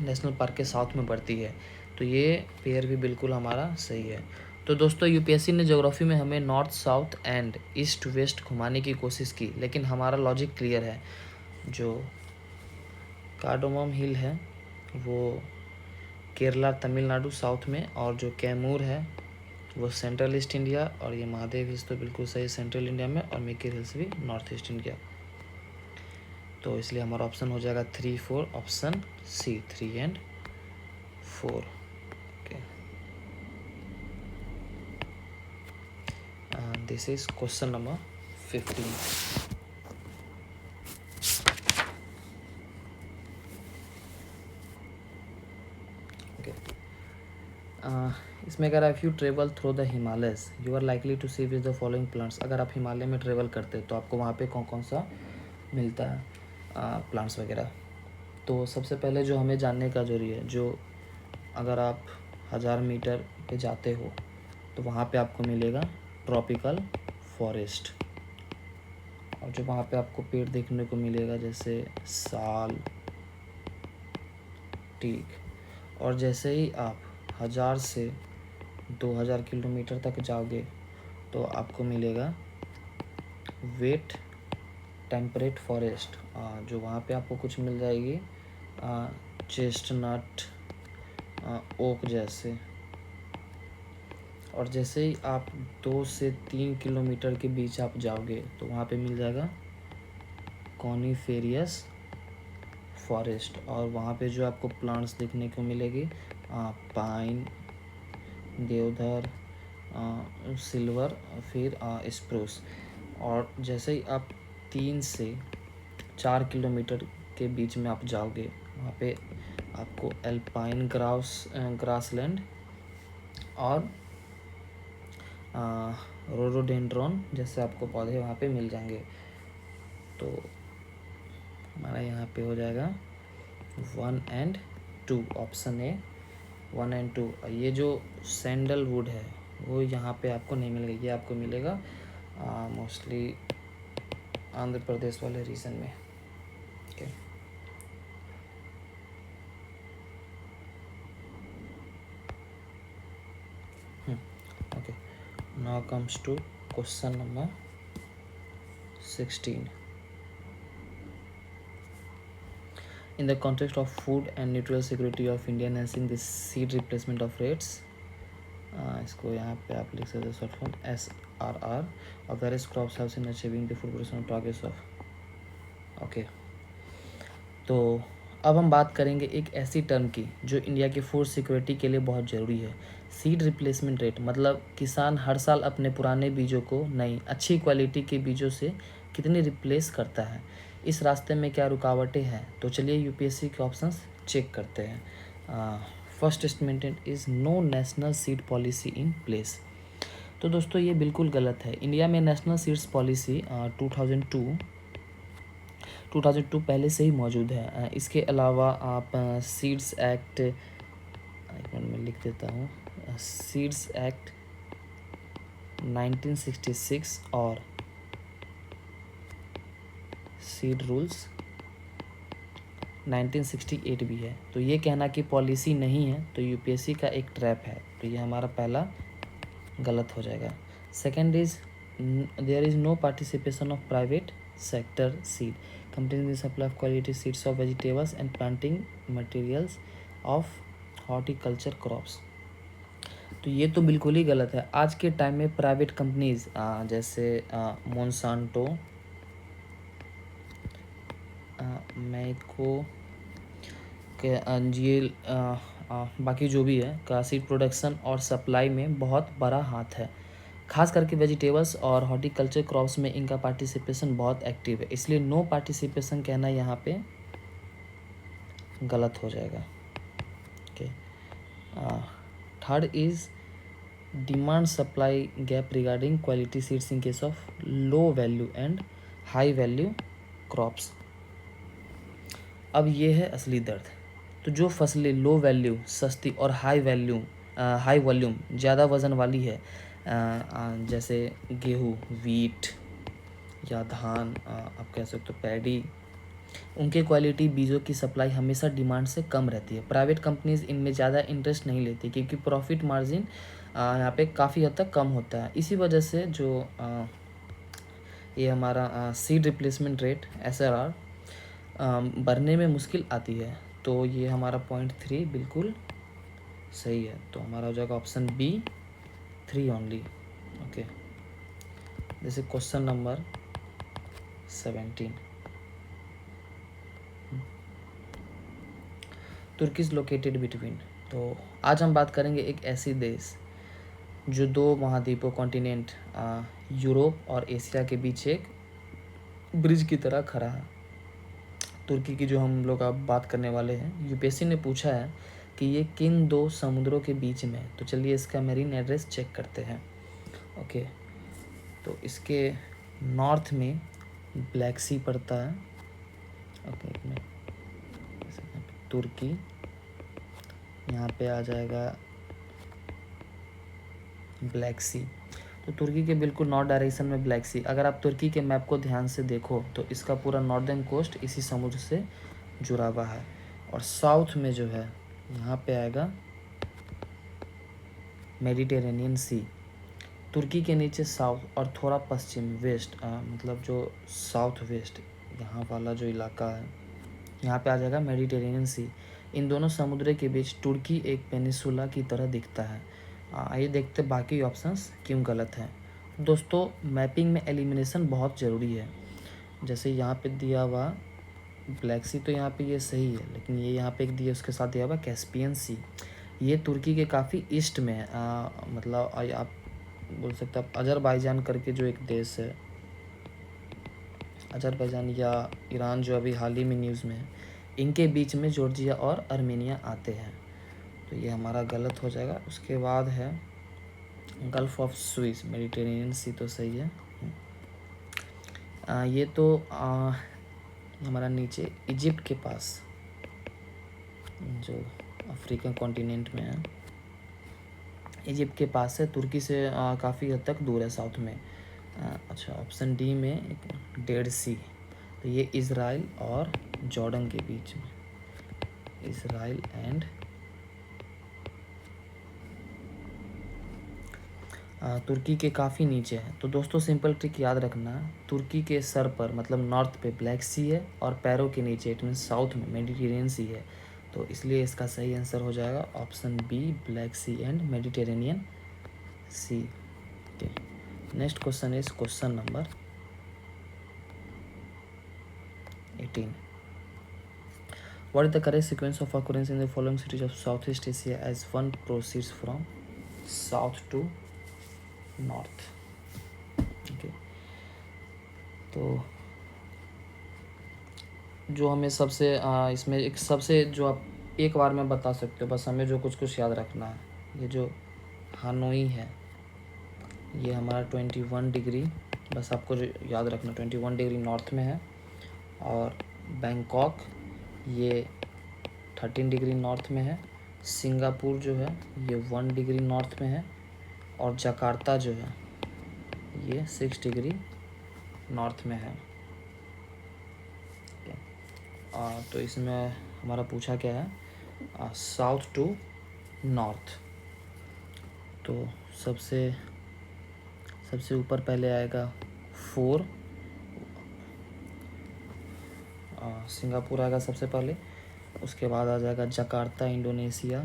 नेशनल पार्क के साउथ में पड़ती है, तो ये पेयर भी बिल्कुल हमारा सही है। तो दोस्तों यूपीएससी ने ज्योग्राफी में हमें north south and east west घुमाने की कोशिश की, लेकिन हमारा लॉजिक क्लियर है। जो कार्डामोम हिल है वो केरला तमिलनाडु साउथ में, और जो कैमूर है वो सेंट्रल ईस्ट इंडिया, और ये महादेव हिल्स तो बिल्कुल सही सेंट्रल इंडिया में, और मिकिर हिल्स भी नॉर्थ ईस्ट इंडिया। तो इसलिए हमारा ऑप्शन हो जाएगा 3, 4, option C, 3 and 4। Okay, this is question number 15। इसमें कह रहा है if you travel through the Himalayas you are likely to see with the following plants. अगर आप हिमालय में ट्रेवल करते हैं तो आपको वहाँ पे कौन कौन सा मिलता है प्लांट्स वगैरह। तो सबसे पहले जो हमें जानने का जरूरी है, जो अगर आप 1000 मीटर पे जाते हो तो वहाँ पे आपको मिलेगा ट्रॉपिकल फॉरेस्ट, और जो वहाँ पे आपको पेड़ देखने को मिलेगा जैसे साल, टीक। और जैसे ही आप 1000 से 2000 किलोमीटर तक जाओगे तो आपको मिलेगा वेट टेम्परेट फॉरेस्ट, जो वहाँ पे आपको कुछ मिल जाएगी चेस्टनट, ओक जैसे। और जैसे ही आप 2 से 3 किलोमीटर के बीच आप जाओगे तो वहाँ पे मिल जाएगा कॉनिफेरियस फॉरेस्ट, और वहाँ पे जो आपको प्लांट्स देखने को मिलेगी पाइन, देवदार, सिल्वर, फिर स्प्रूस। और जैसे ही आप 3 से 4 किलोमीटर के बीच में आप जाओगे वहाँ पे आपको एल्पाइन ग्रासलैंड और रोडोडेंड्रॉन जैसे आपको पौधे वहाँ पे मिल जाएंगे। तो हमारा यहाँ पे हो जाएगा 1 और 2, ऑप्शन ए 1 और 2। ये जो सैंडलवुड है वो यहाँ पे आपको नहीं मिलेगा, ये आपको मिलेगा मोस्टली आंध्र प्रदेश वाले रीजन में। Okay, okay, now comes to question number 16. In the context of food and nutritional security of India enhancing the seed replacement of rates, इसको यहाँ पे आप लिख सकते हो short form SRR of various crops helps in achieving the food production targets of. Okay, तो अब हम बात करेंगे एक ऐसी टर्म की जो इंडिया की फूड सिक्योरिटी के लिए बहुत ज़रूरी है, सीड रिप्लेसमेंट रेट। मतलब किसान हर साल अपने पुराने बीजों को नई अच्छी क्वालिटी के बीजों से कितनी रिप्लेस करता है, इस रास्ते में क्या रुकावटें हैं। तो चलिए यूपीएससी के ऑप्शंस चेक करते हैं। First statement is no national seed policy in place. तो दोस्तों ये बिल्कुल गलत है। इंडिया में नेशनल सीड्स पॉलिसी 2002 पहले से ही मौजूद है। इसके अलावा आप सीड्स एक्ट, एक मिनट में लिख देता हूँ, सीड्स एक्ट 1966 और सीड रूल्स 1968 भी है। तो ये कहना कि पॉलिसी नहीं है तो यूपीएससी का एक ट्रैप है, तो ये हमारा पहला गलत हो जाएगा। Second is there is no participation of private sector seed company in the supply of quality seeds of vegetables and planting materials of horticulture crops. तो ये तो बिल्कुल ही गलत है। आज के टाइम में प्राइवेट कंपनीज जैसे मोनसांटो, मैको के अंजील, बाकी जो भी है का सीड प्रोडक्शन और सप्लाई में बहुत बड़ा हाथ है। खास करके वेजिटेबल्स और हॉर्टिकल्चर क्रॉप्स में इनका पार्टिसिपेशन बहुत एक्टिव है, इसलिए नो पार्टिसिपेशन कहना यहाँ पे गलत हो जाएगा। Okay, third is demand supply gap regarding quality seeds in case of low value and high value crops. अब ये है असली दर्द। तो जो फसलें लो वैल्यू, सस्ती और हाई वॉल्यूम ज़्यादा वज़न वाली है, जैसे गेहूँ, वीट या धान, आप कह सकते हो पैडी, उनके क्वालिटी बीजों की सप्लाई हमेशा डिमांड से कम रहती है। प्राइवेट कंपनीज इनमें ज़्यादा इंटरेस्ट नहीं लेती क्योंकि प्रॉफिट मार्जिन यहाँ पे काफ़ी हद तक कम होता है। इसी वजह से जो ये हमारा सीड रिप्लेसमेंट रेट SRR बढ़ने में मुश्किल आती है। तो ये हमारा पॉइंट 3 बिल्कुल सही है। तो हमारा हो जाएगा ऑप्शन B 3 ओनली। ओके, जैसे क्वेश्चन नंबर 17, तुर्की इज लोकेटेड बिटवीन। तो आज हम बात करेंगे एक ऐसी देश जो 2 महाद्वीपों कॉन्टिनेंट यूरोप और एशिया के बीच एक ब्रिज की तरह खड़ा है। तुर्की की जो हम लोग अब बात करने वाले हैं, यूपीएससी ने पूछा है कि ये किन दो समुद्रों के बीच में है। तो चलिए इसका मेरीन एड्रेस चेक करते हैं। ओके, तो इसके नॉर्थ में ब्लैक सी पड़ता है। ओके, एक मिनट, तुर्की, यहाँ पे आ जाएगा ब्लैक सी। तो तुर्की के बिल्कुल नॉर्थ डायरेक्शन में ब्लैक सी। अगर आप तुर्की के मैप को ध्यान से देखो तो इसका पूरा नॉर्दर्न कोस्ट इसी समुद्र से जुड़ा हुआ है। और साउथ में जो है यहाँ पे आएगा मेडिटेरेनियन सी। तुर्की के नीचे साउथ और थोड़ा पश्चिम वेस्ट, मतलब जो साउथ वेस्ट यहाँ वाला जो इलाका है, यहाँ पे आ जाएगा मेडिटेरेनियन सी। इन दोनों समुद्र के बीच तुर्की एक पेनिसुला की तरह दिखता है। आइए देखते बाकी ऑप्शंस क्यों गलत हैं। दोस्तों, मैपिंग में एलिमिनेशन बहुत ज़रूरी है। जैसे यहाँ पे दिया हुआ ब्लैक सी, तो यहाँ पे ये सही है, लेकिन ये यहाँ पे एक दिया उसके साथ दिया हुआ कैस्पियन सी। ये तुर्की के काफ़ी ईस्ट में है। मतलब आप बोल सकते हैं अजरबैजान करके जो एक देश है, अजरबैजान या ईरान जो अभी हाल ही में न्यूज़ में है, इनके बीच में जॉर्जिया और आर्मेनिया आते हैं। तो ये हमारा गलत हो जाएगा। उसके बाद है गल्फ ऑफ स्विस, मेडिटेरेनियन सी तो सही है। ये तो हमारा नीचे इजिप्ट के पास जो अफ्रीकन कॉन्टिनेंट में है, इजिप्ट के पास है, तुर्की से काफ़ी हद तक दूर है साउथ में। अच्छा, ऑप्शन डी में डेड सी, तो ये इज़राइल और जॉर्डन के बीच में, इज़राइल एंड तुर्की के काफ़ी नीचे है। तो दोस्तों सिंपल ट्रिक याद रखना, तुर्की के सर पर मतलब नॉर्थ पे ब्लैक सी है और पैरों के नीचे इट मीन साउथ में मेडिटेरेनियन सी है। तो इसलिए इसका सही आंसर हो जाएगा option B, black sea and Mediterranean sea. Okay, next question is question number 18। What is the correct sequence of occurrence in the following cities of Southeast Asia as one proceeds from south to north? Okay. तो जो हमें सबसे इसमें एक सबसे जो आप एक बार में बता सकते हो, बस हमें जो कुछ कुछ याद रखना है। ये जो हानोई है ये हमारा 21 डिग्री, बस आपको याद रखना 21 डिग्री नॉर्थ में है। और बैंकॉक ये 13 डिग्री नॉर्थ में है। सिंगापुर जो है ये 1 डिग्री नॉर्थ में है। और जकार्ता जो है ये 6 डिग्री नॉर्थ में है। तो इसमें हमारा पूछा क्या है, साउथ टू नॉर्थ। तो सबसे ऊपर पहले आएगा 4, सिंगापुर आएगा सबसे पहले। उसके बाद आ जाएगा जकार्ता इंडोनेशिया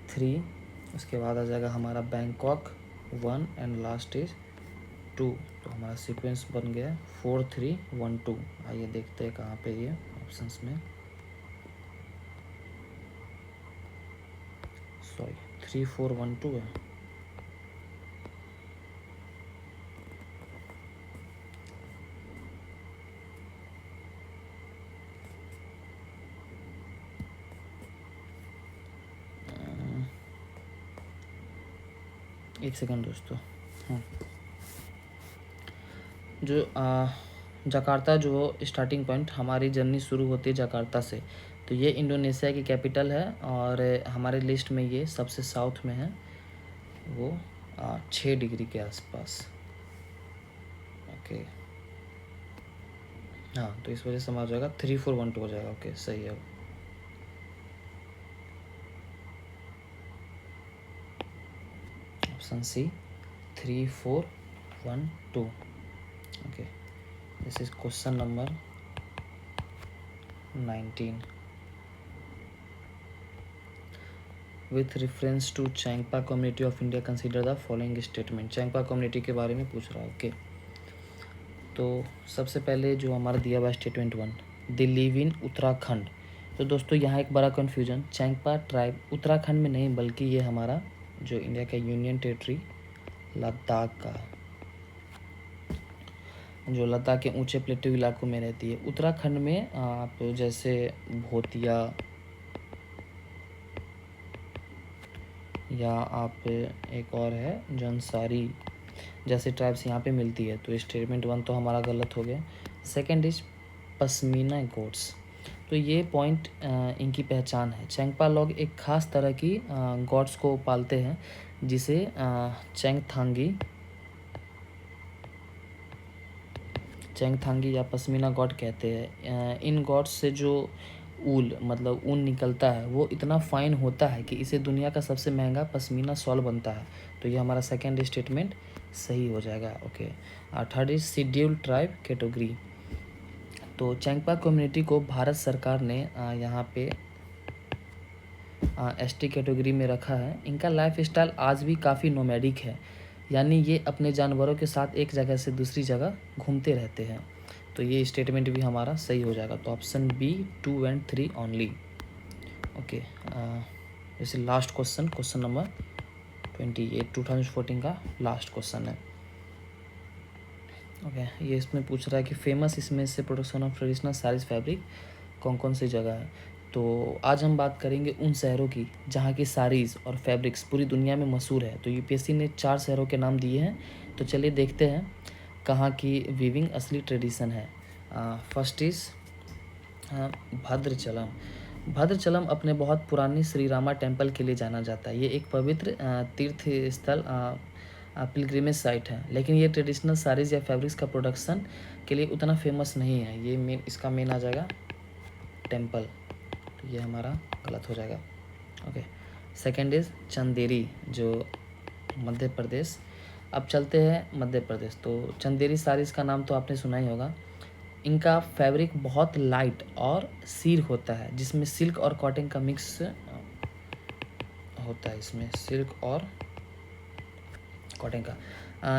3। उसके बाद आ जाएगा हमारा बैंकॉक 1 एंड लास्ट इज 2। तो हमारा सीक्वेंस बन गया 4 3 1 2। आइए देखते हैं कहाँ पे ये ऑप्शंस में, सॉरी 3 4 1 2 है। एक सेकंड दोस्तों। जो जकार्ता जो स्टार्टिंग पॉइंट, हमारी जर्नी शुरू होती है जकार्ता से। तो ये इंडोनेशिया की कैपिटल है और हमारे लिस्ट में ये सबसे साउथ में है, वो 6 डिग्री के आसपास। ओके, हाँ, तो इस वजह से हमारा जाएगा 3 4 1 2 हो जाएगा। ओके, सही है। Option C 3 4 1 2। Okay, this is question number 19। With reference to Changpa community of India consider the following statement. Changpa community के बारे में पूछ रहा है। ओके, तो सबसे पहले जो हमारा दिया हुआ statement 1, they live in Uttarakhand. तो दोस्तों यहाँ एक बड़ा कन्फ्यूजन, चैंगपा ट्राइब उत्तराखंड में नहीं बल्कि ये हमारा जो इंडिया का यूनियन टेरिटरी लद्दाख का है, जो लद्दाख के ऊंचे प्लेटू इलाकों में रहती है। उत्तराखंड में आप जैसे भोतिया, या आप एक और है जंसारी जैसे ट्राइब्स यहाँ पे मिलती है। तो स्टेटमेंट 1 तो हमारा गलत हो गया। Second is pashmina goats. तो ये पॉइंट इनकी पहचान है। चेंगपा लोग एक ख़ास तरह की गॉड्स को पालते हैं जिसे चेंगथांगी या पश्मीना गॉड कहते हैं। इन गॉड्स से जो ऊल मतलब ऊन निकलता है वो इतना फाइन होता है कि इसे दुनिया का सबसे महंगा पश्मीना शॉल बनता है। तो ये हमारा सेकंड स्टेटमेंट सही हो जाएगा। Okay, third is scheduled tribe category. तो चेंगपा कम्युनिटी को भारत सरकार ने यहाँ पे एसटी कैटेगरी में रखा है। इनका लाइफ स्टाइल आज भी काफ़ी नोमैडिक है, यानी ये अपने जानवरों के साथ एक जगह से दूसरी जगह घूमते रहते हैं। तो ये स्टेटमेंट भी हमारा सही हो जाएगा। तो ऑप्शन बी 2 और 3 ओनली। ओके, जैसे लास्ट क्वेश्चन नंबर 28 2014 का लास्ट क्वेश्चन है। ओके, ये इसमें पूछ रहा है कि फेमस इसमें से production of traditional saris fabric कौन कौन सी जगह है। तो आज हम बात करेंगे उन शहरों की जहाँ की साड़ीज़ और फैब्रिक्स पूरी दुनिया में मशहूर है। तो यूपीएससी ने 4 शहरों के नाम दिए हैं। तो चलिए देखते हैं कहाँ की वीविंग असली ट्रेडिशन है। First is Bhadrachalam. भद्रचलम अपने बहुत पुरानी श्री रामा टेम्पल के लिए जाना जाता है। ये एक पवित्र तीर्थ स्थल पिलग्रिमेज साइट है, लेकिन ये ट्रेडिशनल साड़ीज़ या फैब्रिक्स का प्रोडक्शन के लिए उतना फेमस नहीं है। ये इसका मेन आ जाएगा टेम्पल। तो ये हमारा गलत हो जाएगा। ओके, सेकेंड इज़ चंदेरी जो मध्य प्रदेश। अब चलते हैं मध्य प्रदेश। तो चंदेरी साड़ीज़ का नाम तो आपने सुना ही होगा। इनका फैब्रिक बहुत लाइट और सीर होता है जिसमें सिल्क और कॉटन का मिक्स होता है। इसमें सिल्क और कॉटन का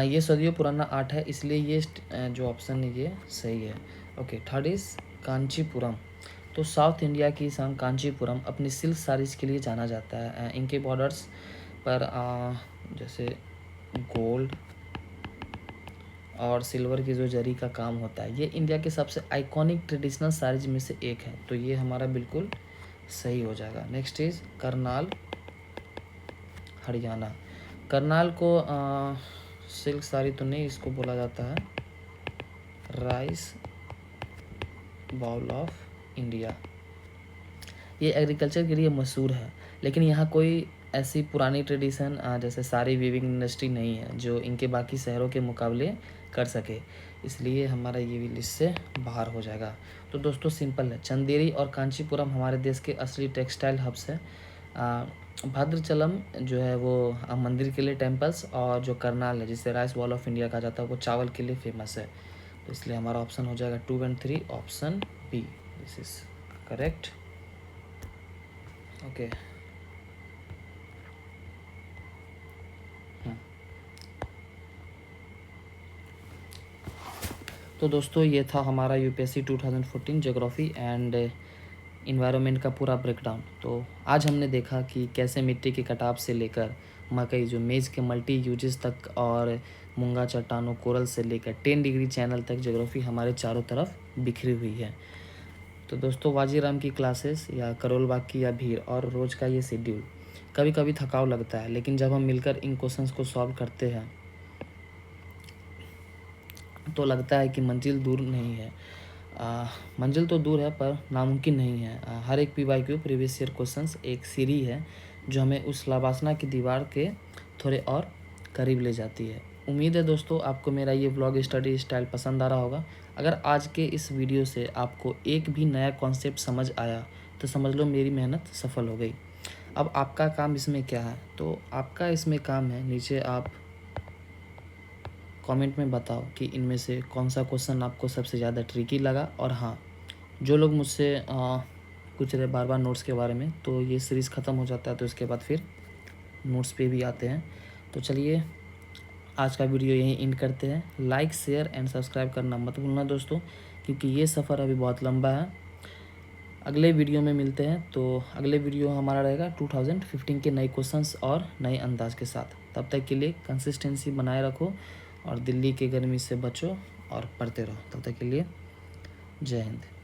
ये सदियों पुराना आर्ट है, इसलिए ये जो ऑप्शन है ये सही है। Okay, third is Kanchipuram. तो साउथ इंडिया की कांचीपुरम अपनी सिल्क साड़ीज़ के लिए जाना जाता है। इनके बॉर्डर्स पर जैसे गोल्ड और सिल्वर की जो जरी का काम होता है। ये इंडिया के सबसे आइकॉनिक ट्रेडिशनल साड़ीज में से एक है। तो ये हमारा बिल्कुल सही हो जाएगा। Next is Karnal Haryana. करनाल को सिल्क साड़ी तो नहीं इसको बोला जाता है, राइस बाउल ऑफ इंडिया। ये एग्रीकल्चर के लिए मशहूर है, लेकिन यहाँ कोई ऐसी पुरानी ट्रेडिशन जैसे साड़ी वीविंग इंडस्ट्री नहीं है जो इनके बाकी शहरों के मुकाबले कर सके, इसलिए हमारा ये भी लिस्ट से बाहर हो जाएगा। तो दोस्तों सिंपल है, चंदेरी और कांचीपुरम हमारे देश के असली टेक्सटाइल हब्स है। भद्रचलम जो है वो मंदिर के लिए टेम्पल्स, और जो करनाल है जिसे राइस वॉल ऑफ इंडिया कहा जाता है वो चावल के लिए फेमस है। तो इसलिए हमारा ऑप्शन हो जाएगा 2 और 3, option B, this is correct. Okay, तो दोस्तों ये था हमारा यूपीएससी 2014 ज्योग्राफी एंड इन्वायरमेंट का पूरा ब्रेकडाउन। तो आज हमने देखा कि कैसे मिट्टी के कटाव से लेकर मकई जो मेज़ के मल्टी यूजेस तक और मूंगा चट्टानों कोरल से लेकर 10 डिग्री चैनल तक ज्योग्राफी हमारे चारों तरफ बिखरी हुई है। तो दोस्तों वाजीराम की क्लासेस या करोल बाग की या भीड़ और रोज़ का ये शेड्यूल कभी कभी थकाऊ लगता है, लेकिन जब हम मिलकर इन क्वेश्चंस को सॉल्व करते हैं तो लगता है कि मंजिल दूर नहीं है। मंजिल तो दूर है पर नामुमकिन नहीं है। हर एक PYQ प्रीवियस ईयर क्वेश्चंस एक सीरी है जो हमें उस लावासना की दीवार के थोड़े और करीब ले जाती है। उम्मीद है दोस्तों आपको मेरा ये व्लॉग स्टडी स्टाइल पसंद आ रहा होगा। अगर आज के इस वीडियो से आपको एक भी नया कॉन्सेप्ट समझ आया तो समझ लो मेरी मेहनत सफल हो गई। अब आपका काम इसमें क्या है? तो आपका इसमें काम है, नीचे आप कमेंट में बताओ कि इनमें से कौन सा क्वेश्चन आपको सबसे ज़्यादा ट्रिकी लगा। और हाँ, जो लोग मुझसे पूछ रहे बार बार नोट्स के बारे में, तो ये सीरीज़ ख़त्म हो जाता है तो इसके बाद फिर नोट्स पे भी आते हैं। तो चलिए आज का वीडियो यहीं एंड करते हैं। लाइक शेयर एंड सब्सक्राइब करना मत भूलना दोस्तों, क्योंकि ये सफ़र अभी बहुत लंबा है। अगले वीडियो में मिलते हैं। तो अगले वीडियो हमारा रहेगा 2015 के नए क्वेश्चंस और नए अंदाज के साथ। तब तक के लिए कंसिस्टेंसी बनाए रखो और दिल्ली की गर्मी से बचो और पढ़ते रहो। तब तक के लिए जय हिंद।